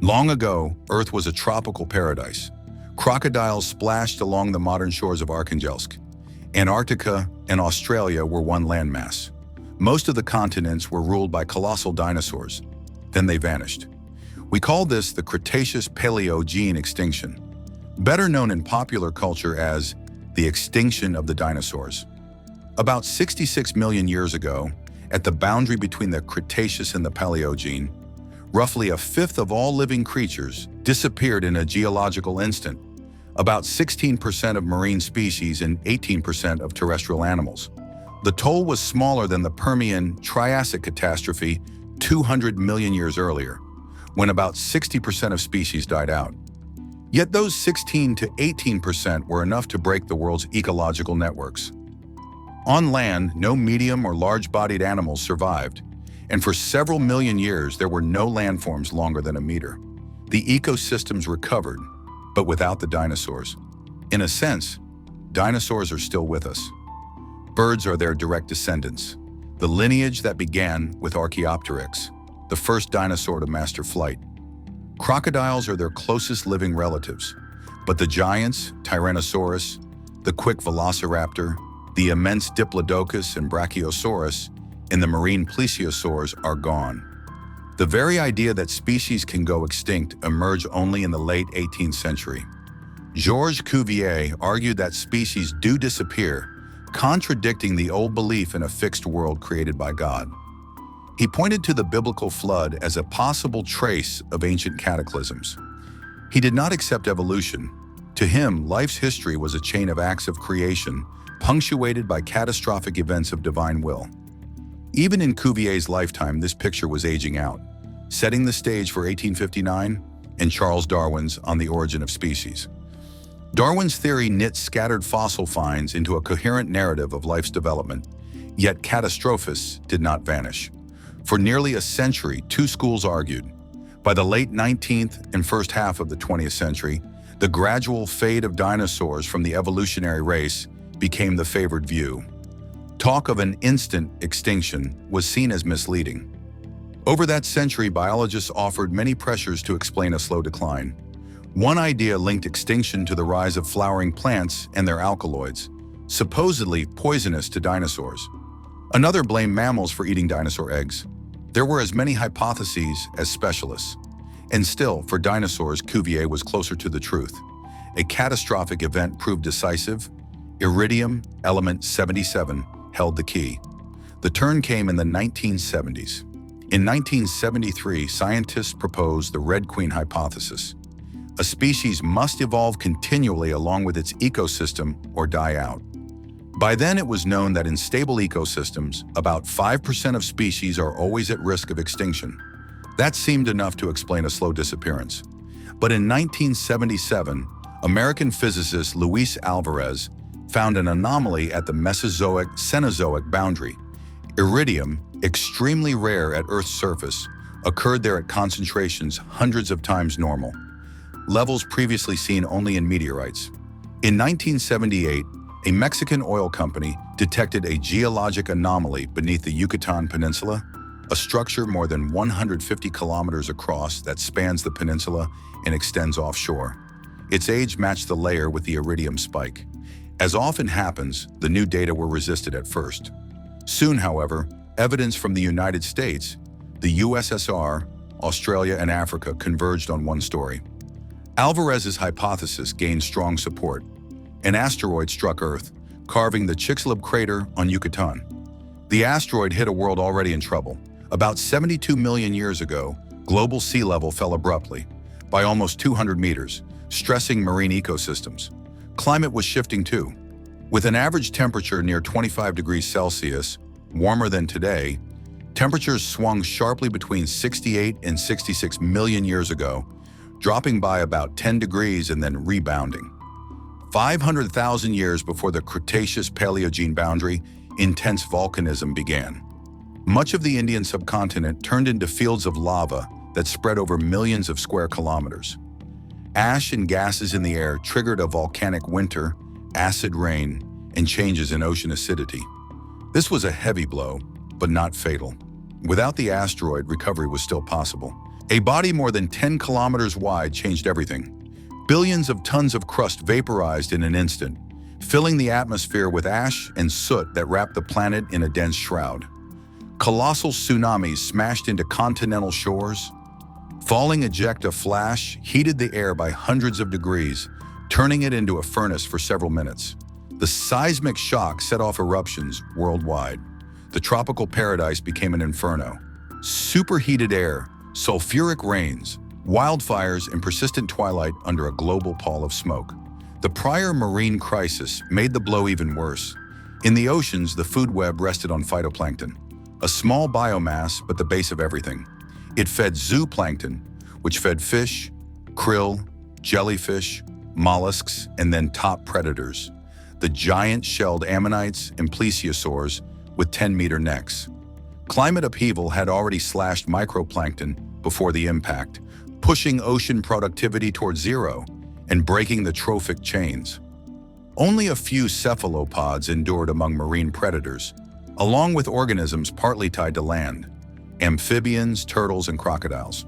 Long ago, Earth was a tropical paradise. Crocodiles splashed along the modern shores of Arkhangelsk. Antarctica and Australia were one landmass. Most of the continents were ruled by colossal dinosaurs. Then they vanished. We call this the Cretaceous-Paleogene extinction, better known in popular culture as the extinction of the dinosaurs. About 66 million years ago, at the boundary between the Cretaceous and the Paleogene, roughly a fifth of all living creatures disappeared in a geological instant, about 16% of marine species and 18% of terrestrial animals. The toll was smaller than the Permian-Triassic catastrophe 200 million years earlier, when about 60% of species died out. Yet those 16 to 18% were enough to break the world's ecological networks. On land, no medium or large-bodied animals survived, and for several million years there were no landforms longer than a meter. The ecosystems recovered, but without the dinosaurs. In a sense, dinosaurs are still with us. Birds are their direct descendants, the lineage that began with Archaeopteryx, the first dinosaur to master flight. Crocodiles are their closest living relatives, but the giants, Tyrannosaurus, the quick Velociraptor, the immense Diplodocus and Brachiosaurus, and the marine plesiosaurs are gone. The very idea that species can go extinct emerged only in the late 18th century. Georges Cuvier argued that species do disappear, contradicting the old belief in a fixed world created by God. He pointed to the biblical flood as a possible trace of ancient cataclysms. He did not accept evolution. To him, life's history was a chain of acts of creation, punctuated by catastrophic events of divine will. Even in Cuvier's lifetime, this picture was aging out, setting the stage for 1859 and Charles Darwin's On the Origin of Species. Darwin's theory knit scattered fossil finds into a coherent narrative of life's development, yet catastrophists did not vanish. For nearly a century, two schools argued. By the late 19th and first half of the 20th century, the gradual fade of dinosaurs from the evolutionary race became the favored view. Talk of an instant extinction was seen as misleading. Over that century, biologists offered many pressures to explain a slow decline. One idea linked extinction to the rise of flowering plants and their alkaloids, supposedly poisonous to dinosaurs. Another blamed mammals for eating dinosaur eggs. There were as many hypotheses as specialists. And still, for dinosaurs, Cuvier was closer to the truth. A catastrophic event proved decisive. Iridium element 77 held the key. The turn came in the 1970s. In 1973, scientists proposed the Red Queen hypothesis. A species must evolve continually along with its ecosystem or die out. By then, it was known that in stable ecosystems, about 5% of species are always at risk of extinction. That seemed enough to explain a slow disappearance. But in 1977, American physicist Luis Alvarez found an anomaly at the Mesozoic-Cenozoic boundary. Iridium, extremely rare at Earth's surface, occurred there at concentrations hundreds of times normal, levels previously seen only in meteorites. In 1978, a Mexican oil company detected a geologic anomaly beneath the Yucatan Peninsula, a structure more than 150 kilometers across that spans the peninsula and extends offshore. Its age matched the layer with the iridium spike. As often happens, the new data were resisted at first. Soon, however, evidence from the United States, the USSR, Australia, and Africa converged on one story. Alvarez's hypothesis gained strong support. An asteroid struck Earth, carving the Chicxulub crater on Yucatan. The asteroid hit a world already in trouble. About 72 million years ago, global sea level fell abruptly, by almost 200 meters, stressing marine ecosystems. Climate was shifting too. With an average temperature near 25 degrees Celsius, warmer than today, temperatures swung sharply between 68 and 66 million years ago, dropping by about 10 degrees and then rebounding. 500,000 years before the Cretaceous-Paleogene boundary, intense volcanism began. Much of the Indian subcontinent turned into fields of lava that spread over millions of square kilometers. Ash and gases in the air triggered a volcanic winter, acid rain, and changes in ocean acidity. This was a heavy blow, but not fatal. Without the asteroid, recovery was still possible. A body more than 10 kilometers wide changed everything. Billions of tons of crust vaporized in an instant, filling the atmosphere with ash and soot that wrapped the planet in a dense shroud. Colossal tsunamis smashed into continental shores. Falling ejecta flash heated the air by hundreds of degrees, turning it into a furnace for several minutes. The seismic shock set off eruptions worldwide. The tropical paradise became an inferno. Superheated air, sulfuric rains, wildfires, and persistent twilight under a global pall of smoke. The prior marine crisis made the blow even worse. In the oceans, the food web rested on phytoplankton, a small biomass but the base of everything. It fed zooplankton, which fed fish, krill, jellyfish, mollusks, and then top predators, the giant shelled ammonites and plesiosaurs with 10-meter necks. Climate upheaval had already slashed microplankton before the impact, pushing ocean productivity towards zero and breaking the trophic chains. Only a few cephalopods endured among marine predators, along with organisms partly tied to land: amphibians, turtles, and crocodiles.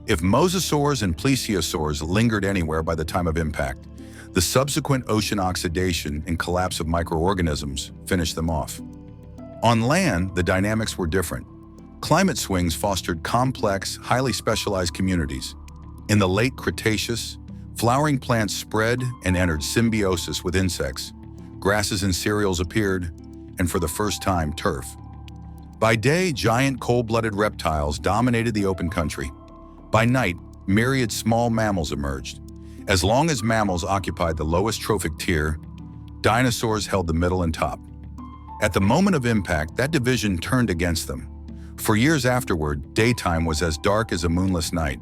If mosasaurs and plesiosaurs lingered anywhere by the time of impact, the subsequent ocean oxidation and collapse of microorganisms finished them off. On land, the dynamics were different. Climate swings fostered complex, highly specialized communities. In the late Cretaceous, flowering plants spread and entered symbiosis with insects. Grasses and cereals appeared, and for the first time, turf. By day, giant cold-blooded reptiles dominated the open country. By night, myriad small mammals emerged. As long as mammals occupied the lowest trophic tier, dinosaurs held the middle and top. At the moment of impact, that division turned against them. For years afterward, daytime was as dark as a moonless night.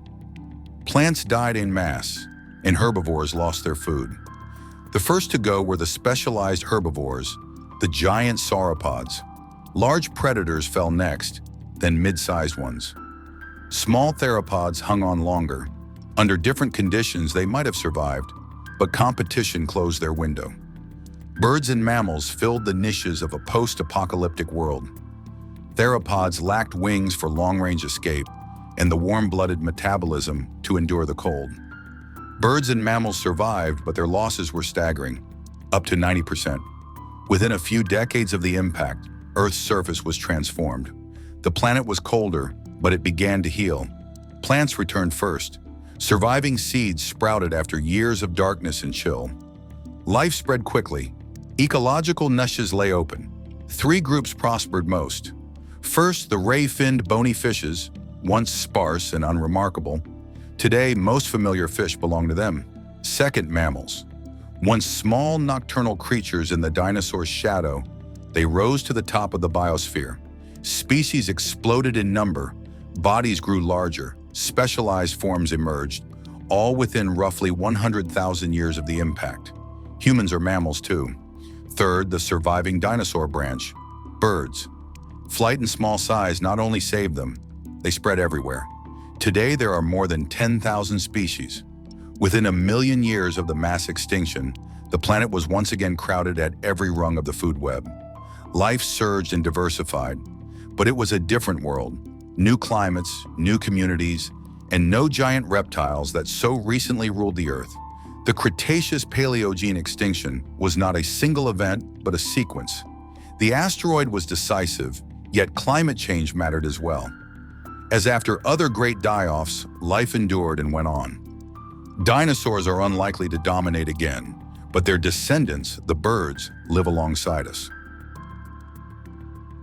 Plants died en masse, and herbivores lost their food. The first to go were the specialized herbivores, the giant sauropods. Large predators fell next, then mid-sized ones. Small theropods hung on longer. Under different conditions, they might have survived, but competition closed their window. Birds and mammals filled the niches of a post-apocalyptic world. Theropods lacked wings for long-range escape and the warm-blooded metabolism to endure the cold. Birds and mammals survived, but their losses were staggering, up to 90%. Within a few decades of the impact, Earth's surface was transformed. The planet was colder, but it began to heal. Plants returned first. Surviving seeds sprouted after years of darkness and chill. Life spread quickly. Ecological niches lay open. Three groups prospered most. First, the ray-finned bony fishes, once sparse and unremarkable. Today, most familiar fish belong to them. Second, mammals. Once small nocturnal creatures in the dinosaur's shadow, they rose to the top of the biosphere. Species exploded in number, bodies grew larger, specialized forms emerged, all within roughly 100,000 years of the impact. Humans are mammals too. Third, the surviving dinosaur branch, birds. Flight and small size not only saved them, they spread everywhere. Today, there are more than 10,000 species. Within 1 million years of the mass extinction, the planet was once again crowded at every rung of the food web. Life surged and diversified, but it was a different world. New climates, new communities, and no giant reptiles that so recently ruled the Earth. The Cretaceous-Paleogene extinction was not a single event, but a sequence. The asteroid was decisive, yet climate change mattered as well. As after other great die-offs, life endured and went on. Dinosaurs are unlikely to dominate again, but their descendants, the birds, live alongside us.